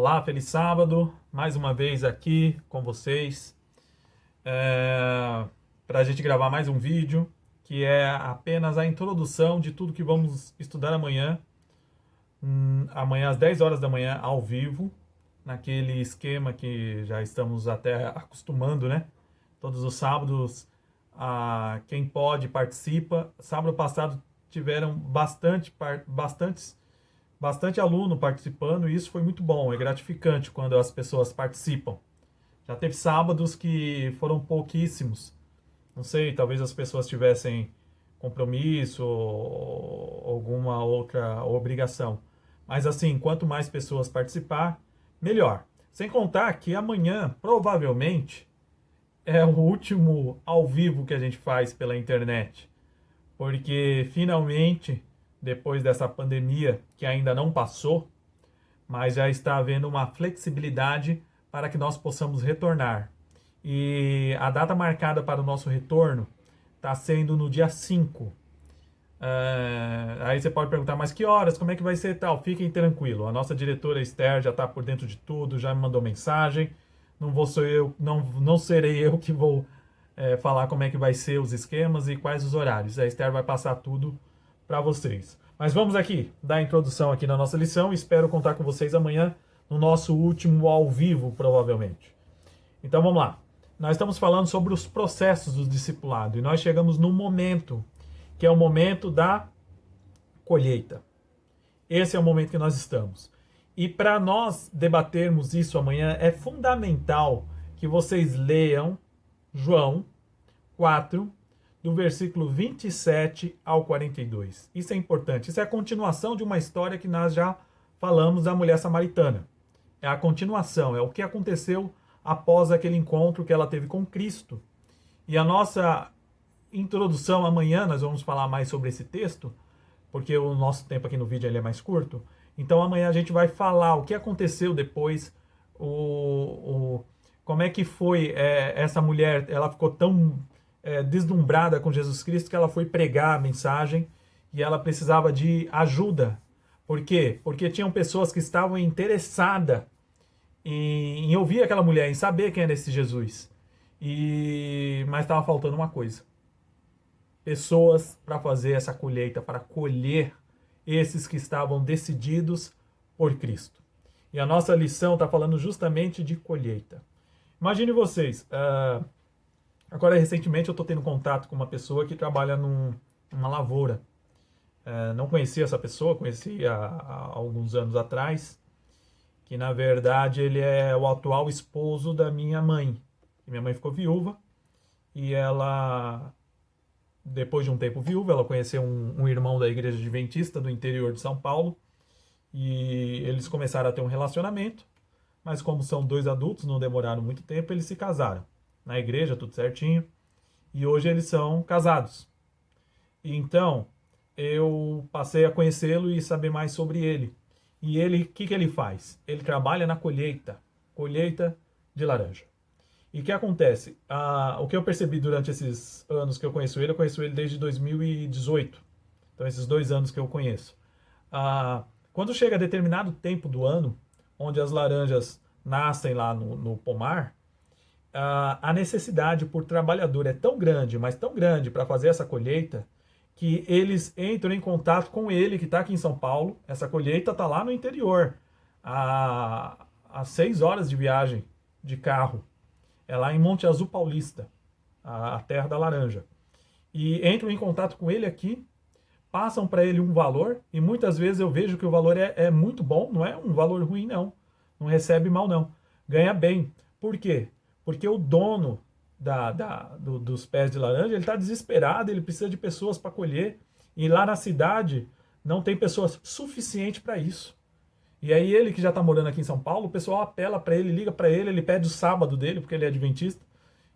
Olá, feliz sábado, mais uma vez aqui com vocês, para a gente gravar mais um vídeo, que é apenas a introdução de tudo que vamos estudar amanhã, amanhã às 10 horas da manhã, ao vivo, naquele esquema que já estamos até acostumando, né? Todos os sábados, quem pode participa. Sábado passado tiveram bastante aluno participando e isso foi muito bom, é gratificante quando as pessoas participam. Já teve sábados que foram pouquíssimos. Não sei, talvez as pessoas tivessem compromisso ou alguma outra obrigação. Mas assim, quanto mais pessoas participar, melhor. Sem contar que amanhã, provavelmente, é o último ao vivo que a gente faz pela internet. Porque finalmente, depois dessa pandemia que ainda não passou, mas já está havendo uma flexibilidade para que nós possamos retornar. E a data marcada para o nosso retorno está sendo no dia 5. Aí você pode perguntar, mas que horas? Como é que vai ser tal? Fiquem tranquilo. A nossa diretora Esther já está por dentro de tudo, já me mandou mensagem. Não serei eu que vou falar como é que vai ser os esquemas e quais os horários. A Esther vai passar tudo para vocês. Mas vamos aqui dar a introdução aqui na nossa lição. Espero contar com vocês amanhã no nosso último ao vivo, provavelmente. Então vamos lá. Nós estamos falando sobre os processos do discipulado e nós chegamos no momento que é o momento da colheita. Esse é o momento que nós estamos. E para nós debatermos isso amanhã, é fundamental que vocês leiam João 4, do versículo 27 ao 42. Isso é importante. Isso é a continuação de uma história que nós já falamos da mulher samaritana. É a continuação, é o que aconteceu após aquele encontro que ela teve com Cristo. E a nossa introdução amanhã, nós vamos falar mais sobre esse texto, porque o nosso tempo aqui no vídeo ele é mais curto. Então amanhã a gente vai falar o que aconteceu depois, como é que foi essa mulher, ela ficou tão deslumbrada com Jesus Cristo que ela foi pregar a mensagem e ela precisava de ajuda. Por quê? Porque tinham pessoas que estavam interessadas em ouvir aquela mulher, em saber quem era esse Jesus. Mas estava faltando uma coisa. Pessoas para fazer essa colheita, para colher esses que estavam decididos por Cristo. E a nossa lição está falando justamente de colheita. Imagine vocês, agora recentemente eu estou tendo contato com uma pessoa que trabalha numa lavoura. Não conhecia essa pessoa, conheci há alguns anos atrás, que na verdade ele é o atual esposo da minha mãe. Minha mãe ficou viúva e ela, depois de um tempo viúva, ela conheceu um irmão da igreja adventista do interior de São Paulo e eles começaram a ter um relacionamento, mas como são dois adultos, não demoraram muito tempo, eles se casaram. Na igreja, tudo certinho, e hoje eles são casados. E então, eu passei a conhecê-lo e saber mais sobre ele. E ele, o que ele faz? Ele trabalha na colheita de laranja. E o que acontece? O que eu percebi durante esses anos que eu conheço ele desde 2018. Então, esses 2 anos que eu conheço. Quando chega a determinado tempo do ano, onde as laranjas nascem lá no pomar, a necessidade por trabalhador é tão grande, mas tão grande para fazer essa colheita, que eles entram em contato com ele, que está aqui em São Paulo. Essa colheita está lá no interior, a 6 horas de viagem de carro. É lá em Monte Azul Paulista, a terra da laranja. E entram em contato com ele aqui, passam para ele um valor, e muitas vezes eu vejo que o valor é muito bom, não é um valor ruim não, não recebe mal não, ganha bem. Por quê? Porque o dono dos pés de laranja, ele está desesperado, ele precisa de pessoas para colher, e lá na cidade não tem pessoas suficientes para isso. E aí ele que já está morando aqui em São Paulo, o pessoal apela para ele, liga para ele pede o sábado dele, porque ele é adventista,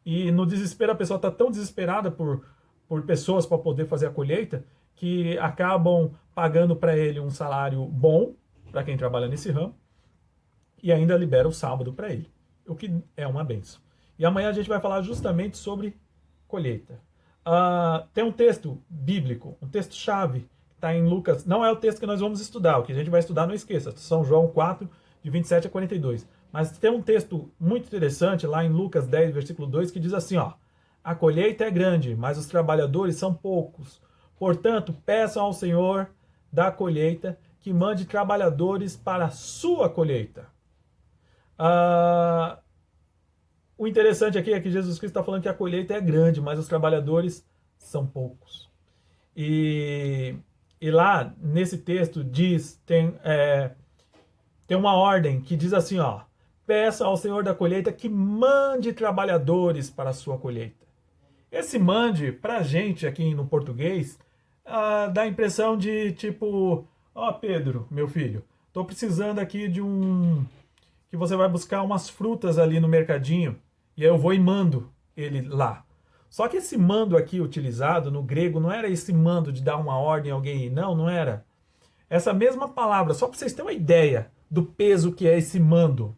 e no desespero a pessoa está tão desesperada por pessoas para poder fazer a colheita, que acabam pagando para ele um salário bom, para quem trabalha nesse ramo, e ainda libera o sábado para ele, o que é uma benção. E amanhã a gente vai falar justamente sobre colheita. Tem um texto bíblico, um texto-chave, que está em Lucas. Não é o texto que nós vamos estudar, o que a gente vai estudar não esqueça. São João 4, de 27 a 42. Mas tem um texto muito interessante lá em Lucas 10, versículo 2, que diz assim, ó: a colheita é grande, mas os trabalhadores são poucos. Portanto, peçam ao Senhor da colheita que mande trabalhadores para a sua colheita. O interessante aqui é que Jesus Cristo está falando que a colheita é grande, mas os trabalhadores são poucos. E lá nesse texto tem uma ordem que diz assim, ó: peça ao Senhor da colheita que mande trabalhadores para a sua colheita. Esse mande, pra gente aqui no português, dá a impressão de tipo, ó, Pedro, meu filho, tô precisando aqui de que você vai buscar umas frutas ali no mercadinho, e aí eu vou e mando ele lá. Só que esse mando aqui utilizado no grego não era esse mando de dar uma ordem a alguém, não era. Essa mesma palavra, só para vocês terem uma ideia do peso que é esse mando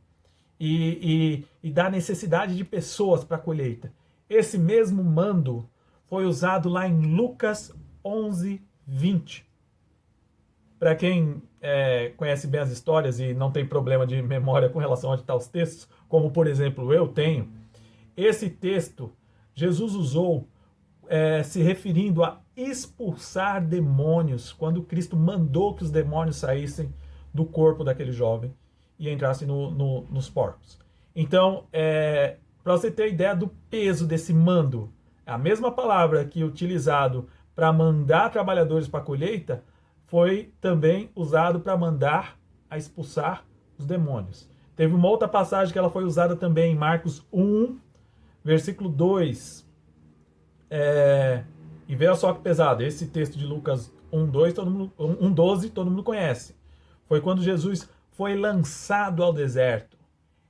e da necessidade de pessoas para a colheita. Esse mesmo mando foi usado lá em Lucas 11, 20. Para quem conhece bem as histórias e não tem problema de memória com relação a ditar os textos, como por exemplo eu tenho, esse texto Jesus usou se referindo a expulsar demônios, quando Cristo mandou que os demônios saíssem do corpo daquele jovem e entrassem nos porcos. Então, para você ter ideia do peso desse mando, a mesma palavra que utilizado para mandar trabalhadores para a colheita foi também usado para mandar a expulsar os demônios. Teve uma outra passagem que ela foi usada também em Marcos 1, versículo 2. E veja só que pesado, esse texto de Lucas 1:12 todo mundo conhece. Foi quando Jesus foi lançado ao deserto.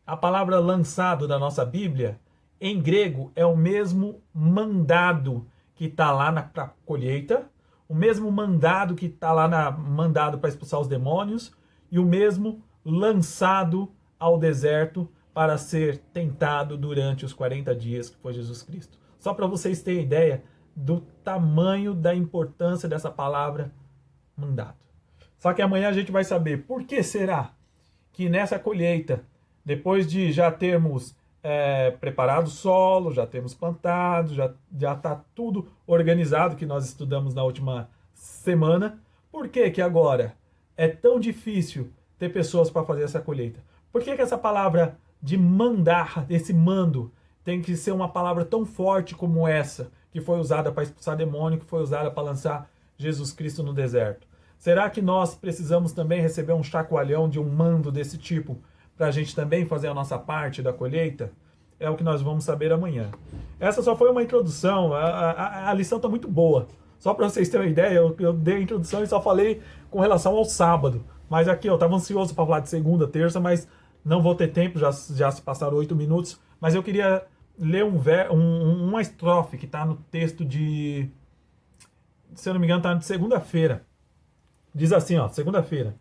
A palavra lançado da nossa Bíblia, em grego, é o mesmo mandado que está lá na colheita, o mesmo mandado que está lá mandado para expulsar os demônios, e o mesmo lançado ao deserto para ser tentado durante os 40 dias que foi Jesus Cristo. Só para vocês terem ideia do tamanho da importância dessa palavra mandado. Só que amanhã a gente vai saber por que será que nessa colheita, depois de já termos preparado o solo, já termos plantado, já está tudo organizado que nós estudamos na última semana, por que agora é tão difícil ter pessoas para fazer essa colheita? Por que essa palavra de mandar, esse mando, tem que ser uma palavra tão forte como essa, que foi usada para expulsar demônio, que foi usada para lançar Jesus Cristo no deserto? Será que nós precisamos também receber um chacoalhão de um mando desse tipo para a gente também fazer a nossa parte da colheita? É o que nós vamos saber amanhã. Essa só foi uma introdução, a lição está muito boa. Só para vocês terem uma ideia, eu dei a introdução e só falei com relação ao sábado. Mas aqui eu estava ansioso para falar de segunda, terça, mas não vou ter tempo, já se passaram 8 minutos. Mas eu queria ler uma estrofe que está no texto de... Se eu não me engano, está de segunda-feira. Diz assim, ó, segunda-feira.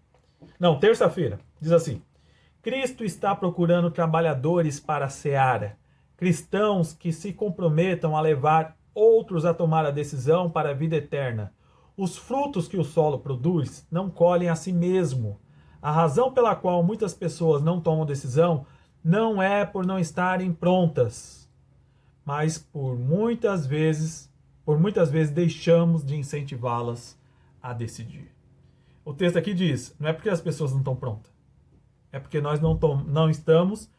Não, terça-feira. Diz assim: Cristo está procurando trabalhadores para a seara, cristãos que se comprometam a levar outros a tomar a decisão para a vida eterna. Os frutos que o solo produz não colhem a si mesmo. A razão pela qual muitas pessoas não tomam decisão não é por não estarem prontas, mas por muitas vezes deixamos de incentivá-las a decidir. O texto aqui diz, não é porque as pessoas não estão prontas, é porque nós não estamos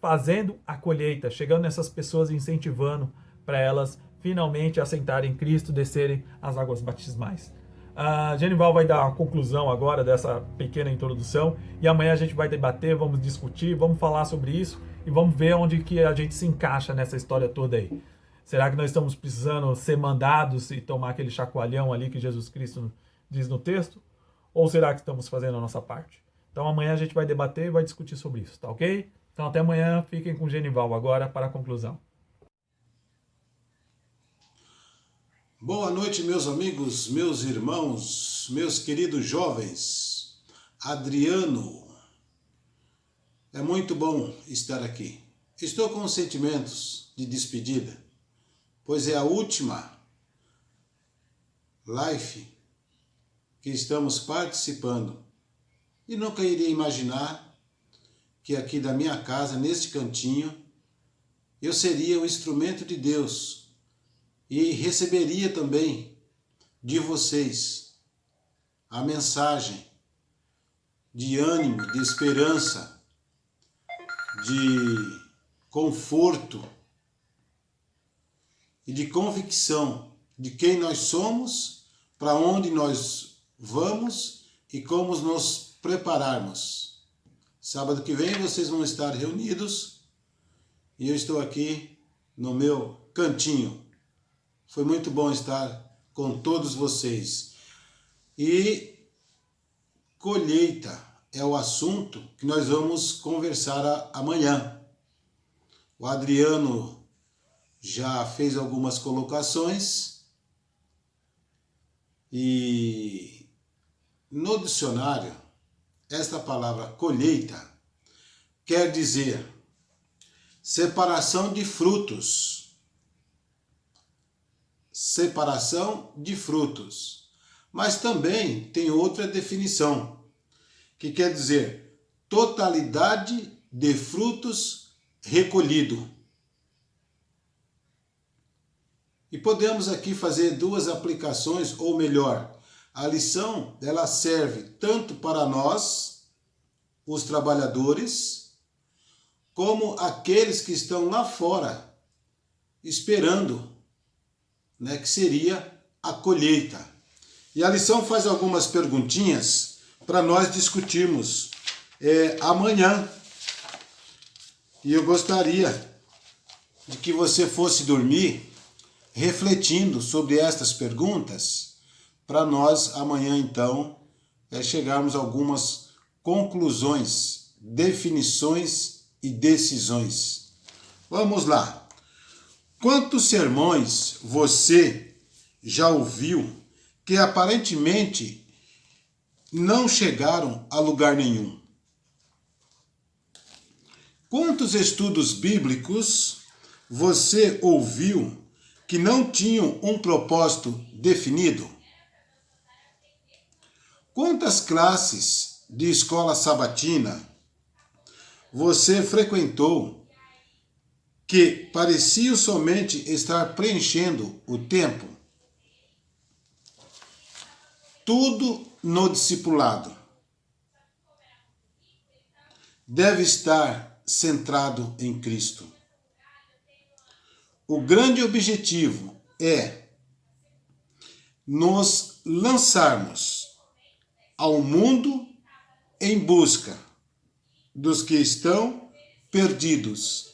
fazendo a colheita, chegando nessas pessoas e incentivando para elas finalmente aceitarem Cristo, descerem as águas batismais. A Genival vai dar a conclusão agora dessa pequena introdução e amanhã a gente vai debater, vamos discutir, vamos falar sobre isso e vamos ver onde que a gente se encaixa nessa história toda aí. Será que nós estamos precisando ser mandados e tomar aquele chacoalhão ali que Jesus Cristo diz no texto? Ou será que estamos fazendo a nossa parte? Então amanhã a gente vai debater e vai discutir sobre isso, tá ok? Então até amanhã, fiquem com o Genival agora para a conclusão. Boa noite, meus amigos, meus irmãos, meus queridos jovens. Adriano, é muito bom estar aqui. Estou com sentimentos de despedida, pois é a última live que estamos participando e nunca iria imaginar que aqui da minha casa, neste cantinho, eu seria o instrumento de Deus e receberia também de vocês a mensagem de ânimo, de esperança, de conforto e de convicção de quem nós somos, para onde nós vamos e como nos prepararmos. Sábado que vem vocês vão estar reunidos e eu estou aqui no meu cantinho. Foi muito bom estar com todos vocês. E colheita é o assunto que nós vamos conversar amanhã. O Adriano já fez algumas colocações e no dicionário esta palavra colheita quer dizer separação de frutos. Separação de frutos. Mas também tem outra definição, que quer dizer totalidade de frutos recolhido. E podemos aqui fazer duas aplicações, ou melhor, a lição ela serve tanto para nós, os trabalhadores, como aqueles que estão lá fora, esperando, né, que seria a colheita. E a lição faz algumas perguntinhas para nós discutirmos amanhã. E eu gostaria de que você fosse dormir refletindo sobre estas perguntas, para nós amanhã então chegarmos a algumas conclusões, definições e decisões. Vamos lá. Quantos sermões você já ouviu que aparentemente não chegaram a lugar nenhum? Quantos estudos bíblicos você ouviu que não tinham um propósito definido? Quantas classes de escola sabatina você frequentou que pareciam somente estar preenchendo o tempo? Tudo no discipulado deve estar centrado em Cristo. O grande objetivo é nos lançarmos ao mundo em busca dos que estão perdidos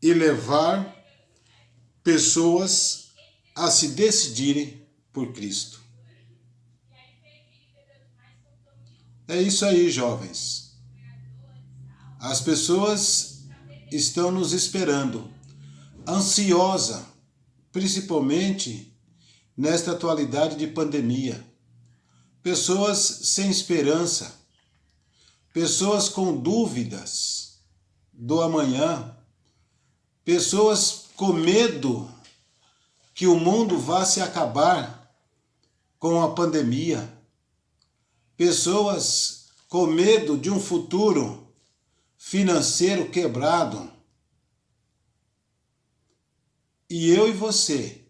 e levar pessoas a se decidirem por Cristo. É isso aí, jovens. As pessoas estão nos esperando, ansiosa, principalmente nesta atualidade de pandemia. Pessoas sem esperança, pessoas com dúvidas do amanhã, pessoas com medo que o mundo vá se acabar com a pandemia, pessoas com medo de um futuro financeiro quebrado. E eu e você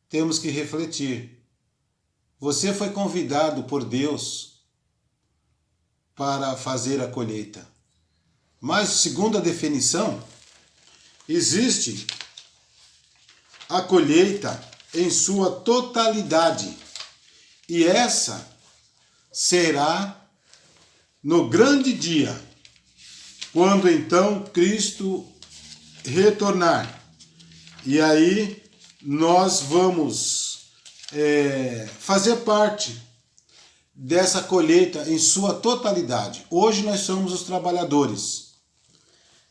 temos que refletir. Você foi convidado por Deus para fazer a colheita. Mas, segundo a definição, existe a colheita em sua totalidade. E essa será no grande dia, quando então Cristo retornar. E aí nós vamos fazer parte dessa colheita em sua totalidade. Hoje nós somos os trabalhadores,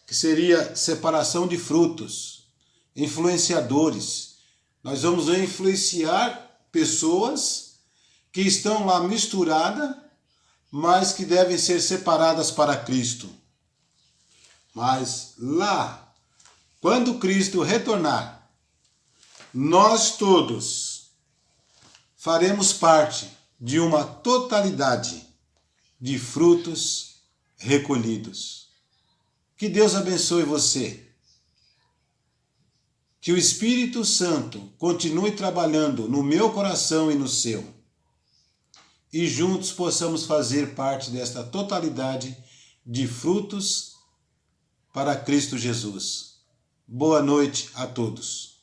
que seria separação de frutos, influenciadores. Nós vamos influenciar pessoas que estão lá misturadas, mas que devem ser separadas para Cristo. Mas lá, quando Cristo retornar, nós todos faremos parte de uma totalidade de frutos recolhidos. Que Deus abençoe você. Que o Espírito Santo continue trabalhando no meu coração e no seu. E juntos possamos fazer parte desta totalidade de frutos para Cristo Jesus. Boa noite a todos.